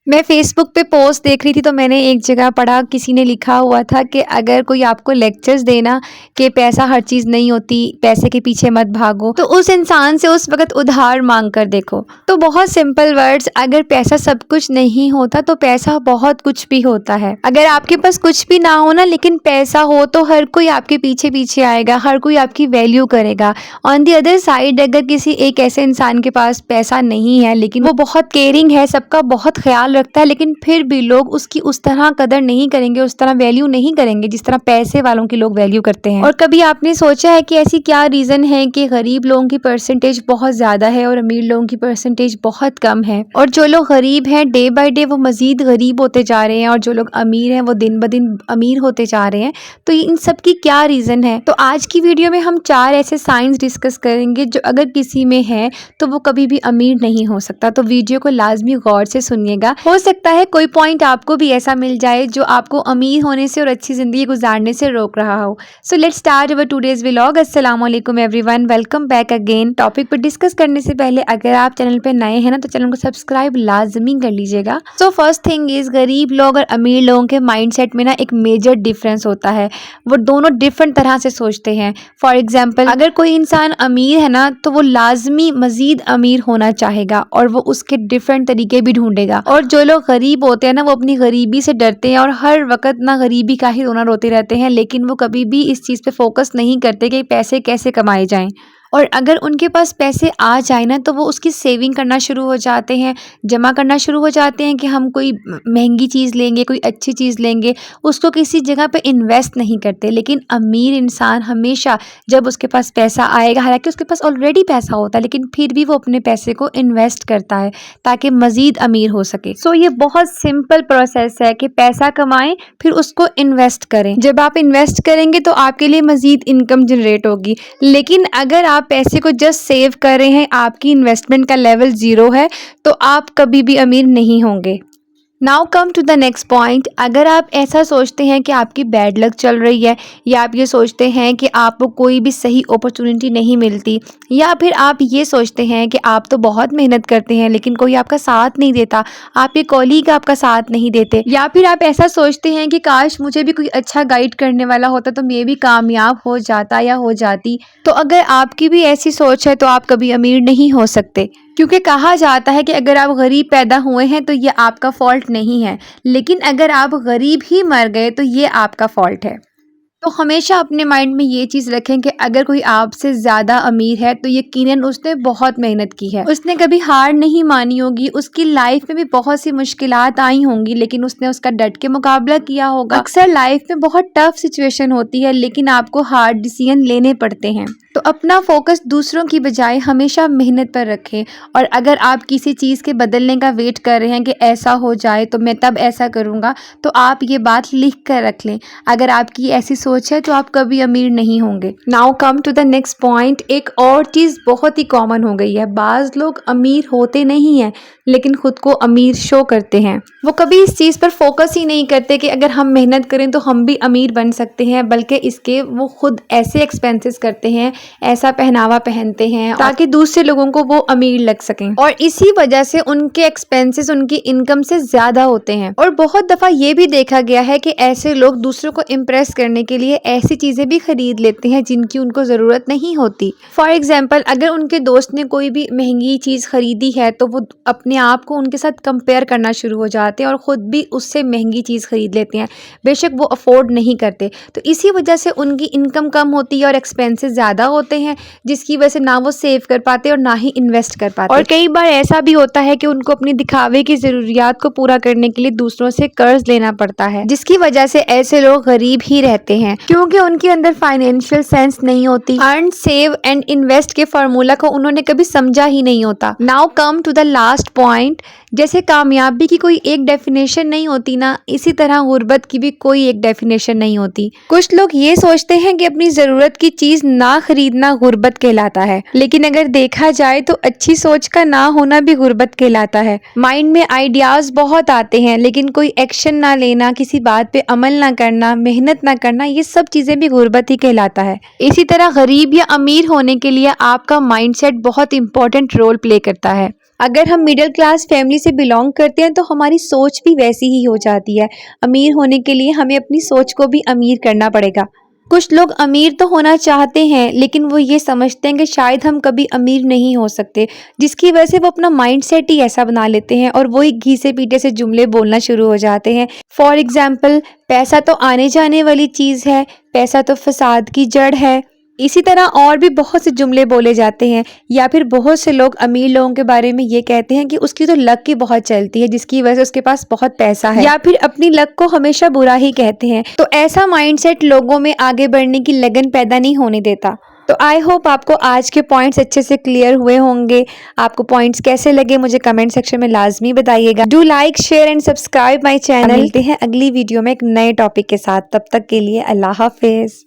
मैं फेसबुक पे पोस्ट देख रही थी तो मैंने एक जगह पढ़ा, किसी ने लिखा हुआ था कि अगर कोई आपको लेक्चर्स देना कि पैसा हर चीज़ नहीं होती, पैसे के पीछे मत भागो, तो उस इंसान से उस वक्त उधार मांग कर देखो। तो बहुत सिंपल वर्ड्स, अगर पैसा सब कुछ नहीं होता तो पैसा बहुत कुछ भी होता है। अगर आपके पास कुछ भी ना हो ना, लेकिन पैसा हो तो हर कोई आपके पीछे पीछे आएगा, हर कोई आपकी वैल्यू करेगा। ऑन दी अदर साइड, अगर किसी एक ऐसे इंसान के पास पैसा नहीं है लेकिन वो बहुत केयरिंग है, सबका बहुत ख्याल रखता है, लेकिन फिर भी लोग उसकी उस तरह कदर नहीं करेंगे, उस तरह वैल्यू नहीं करेंगे जिस तरह पैसे वालों की लोग वैल्यू करते हैं। और कभी आपने सोचा है कि ऐसी क्या रीज़न है कि गरीब लोगों की परसेंटेज बहुत ज़्यादा है और अमीर लोगों की परसेंटेज बहुत कम है? और जो लोग गरीब हैं डे बाय डे वो मज़ीद गरीब होते जा रहे हैं, और जो लोग अमीर हैं वो दिन ब दिन अमीर होते जा रहे हैं। तो इन सब की क्या रीज़न है? तो आज की वीडियो में हम 4 ऐसे साइंस डिस्कस करेंगे जो अगर किसी में है तो वो कभी भी अमीर नहीं हो सकता। तो वीडियो को लाजमी गौर से सुनिएगा। हो सकता है कोई पॉइंट आपको भी ऐसा मिल जाए जो आपको अमीर होने से और अच्छी ज़िंदगी गुजारने से रोक रहा हो। So let's start our today's vlog. अस्सलाम वालेकुम everyone, welcome back again. Topic पर डिस्कस करने से पहले अगर आप चैनल पे नए हैं ना तो चैनल को सब्सक्राइब लाजमी कर लीजिएगा। सो फर्स्ट थिंग इज, गरीब लोग और अमीर लोगों के माइंडसेट में ना एक मेजर डिफरेंस होता है। वो दोनों डिफरेंट तरह से सोचते हैं। फॉर एग्जाम्पल, अगर कोई इंसान अमीर है ना तो वो लाजमी मजीद अमीर होना चाहेगा और वो उसके डिफरेंट तरीके भी ढूंढेगा। और जो लोग गरीब होते हैं ना वो अपनी गरीबी से डरते हैं और हर वक्त ना गरीबी का ही रोना रोते रहते हैं, लेकिन वो कभी भी इस चीज़ पे फोकस नहीं करते कि पैसे कैसे कमाए जाएं। और अगर उनके पास पैसे आ जाए ना तो वो उसकी सेविंग करना शुरू हो जाते हैं, जमा करना शुरू हो जाते हैं कि हम कोई महंगी चीज़ लेंगे, कोई अच्छी चीज़ लेंगे, उसको किसी जगह पे इन्वेस्ट नहीं करते। लेकिन अमीर इंसान हमेशा जब उसके पास पैसा आएगा, हालांकि उसके पास ऑलरेडी पैसा होता है, लेकिन फिर भी वो अपने पैसे को इन्वेस्ट करता है ताकि मज़ीद अमीर हो सके। सो ये बहुत सिंपल प्रोसेस है कि पैसा कमाएं फिर उसको इन्वेस्ट करें। जब आप इन्वेस्ट करेंगे तो आपके लिए मज़ीद इनकम जनरेट होगी। लेकिन अगर आप पैसे को जस्ट सेव कर रहे हैं, आपकी इन्वेस्टमेंट का लेवल 0 है, तो आप कभी भी अमीर नहीं होंगे। Now come to the next point. अगर आप ऐसा सोचते हैं कि आपकी बैड लक चल रही है, या आप ये सोचते हैं कि आपको कोई भी सही अपॉर्चुनिटी नहीं मिलती, या फिर आप ये सोचते हैं कि आप तो बहुत मेहनत करते हैं लेकिन कोई आपका साथ नहीं देता, आपके कॉलीग आपका साथ नहीं देते, या फिर आप ऐसा सोचते हैं कि काश मुझे भी कोई अच्छा गाइड करने वाला होता तो मैं भी कामयाब हो जाता या हो जाती, तो अगर आपकी भी ऐसी सोच है तो आप कभी अमीर नहीं हो सकते। क्योंकि कहा जाता है कि अगर आप गरीब पैदा हुए हैं तो ये आपका फॉल्ट नहीं है, लेकिन अगर आप गरीब ही मर गए तो ये आपका फॉल्ट है। तो हमेशा अपने माइंड में ये चीज़ रखें कि अगर कोई आपसे ज़्यादा अमीर है तो यकीनन उसने बहुत मेहनत की है, उसने कभी हार नहीं मानी होगी, उसकी लाइफ में भी बहुत सी मुश्किलात आई होंगी लेकिन उसने उसका डट के मुकाबला किया होगा। अक्सर लाइफ में बहुत टफ सिचुएशन होती है लेकिन आपको हार्ड डिसीजन लेने पड़ते हैं। तो अपना फोकस दूसरों की बजाय हमेशा मेहनत पर रखें। और अगर आप किसी चीज़ के बदलने का वेट कर रहे हैं कि ऐसा हो जाए तो मैं तब ऐसा करूँगा, तो आप ये बात लिख कर रख लें। अगर आपकी ऐसी सोच है तो आप कभी अमीर नहीं होंगे। Now come to the next point. एक और चीज़ बहुत ही कॉमन हो गई है, बाज़ लोग अमीर होते नहीं हैं लेकिन खुद को अमीर शो करते हैं। वो कभी इस चीज़ पर फोकस ही नहीं करते कि अगर हम मेहनत करें तो हम भी अमीर बन सकते हैं, बल्कि इसके वो खुद ऐसे एक्सपेंसेस करते हैं, ऐसा पहनावा पहनते हैं ताकि दूसरे लोगों को वो अमीर लग सकें, और इसी वजह से उनके एक्सपेंसेस उनकी इनकम से ज़्यादा होते हैं। और बहुत दफ़ा ये भी देखा गया है कि ऐसे लोग दूसरों को इम्प्रेस करने के लिए ऐसी चीज़ें भी खरीद लेते हैं जिनकी उनको ज़रूरत नहीं होती। फॉर एग्जाम्पल, अगर उनके दोस्त ने कोई भी महंगी चीज़ खरीदी है तो वो अपने आप को उनके साथ कंपेयर करना शुरू हो जाते हैं और ख़ुद भी उससे महंगी चीज़ खरीद लेते हैं, बेशक वो अफोर्ड नहीं करते। तो इसी वजह से उनकी इनकम कम होती है और एक्सपेंसेस ज़्यादा होते हैं, जिसकी वजह से ना वो सेव कर पाते और ना ही इन्वेस्ट कर पाते। और कई बार ऐसा भी होता है कि उनको अपनी दिखावे की ज़रूरियात को पूरा करने के लिए दूसरों से कर्ज लेना पड़ता है, जिसकी वजह से ऐसे लोग गरीब ही रहते हैं क्योंकि उनके अंदर फाइनेंशियल सेंस नहीं होती। अर्न, सेव एंड इन्वेस्ट के फार्मूला को उन्होंने कभी समझा ही नहीं होता। Now come to the last point. जैसे कामयाबी की कोई एक डेफिनेशन नहीं होती ना, इसी तरह गुर्बत की भी कोई एक डेफिनेशन नहीं होती। कुछ लोग ये सोचते हैं कि अपनी ज़रूरत की चीज़ ना खरीदना गुर्बत कहलाता है, लेकिन अगर देखा जाए तो अच्छी सोच का ना होना भी गुर्बत कहलाता है। माइंड में आइडियाज़ बहुत आते हैं लेकिन कोई एक्शन ना लेना, किसी बात पे अमल ना करना, मेहनत ना करना, ये सब चीज़ें भी गुर्बत ही कहलाता है। इसी तरह गरीब या अमीर होने के लिए आपका माइंडसेट बहुत इंपॉर्टेंट रोल प्ले करता है। अगर हम मिडिल क्लास फैमिली से बिलोंग करते हैं तो हमारी सोच भी वैसी ही हो जाती है। अमीर होने के लिए हमें अपनी सोच को भी अमीर करना पड़ेगा। कुछ लोग अमीर तो होना चाहते हैं लेकिन वो ये समझते हैं कि शायद हम कभी अमीर नहीं हो सकते, जिसकी वजह से वो अपना माइंडसेट ही ऐसा बना लेते हैं और वही घिसे पीटे से जुमले बोलना शुरू हो जाते हैं। फॉर एग्जाम्पल, पैसा तो आने जाने वाली चीज़ है, पैसा तो फसाद की जड़ है। इसी तरह और भी बहुत से जुमले बोले जाते हैं। या फिर बहुत से लोग अमीर लोगों के बारे में ये कहते हैं कि उसकी तो लक ही बहुत चलती है, जिसकी वजह से उसके पास बहुत पैसा है, या फिर अपनी लक को हमेशा बुरा ही कहते हैं। तो ऐसा माइंडसेट लोगों में आगे बढ़ने की लगन पैदा नहीं होने देता। तो आई होप आपको आज के पॉइंट्स अच्छे से क्लियर हुए होंगे। आपको पॉइंट्स कैसे लगे मुझे कमेंट सेक्शन में लाजमी बताइएगा। Do like, share and subscribe my channel. मिलते हैं अगली वीडियो में एक नए टॉपिक के साथ। तब तक के लिए अल्लाह हाफिज।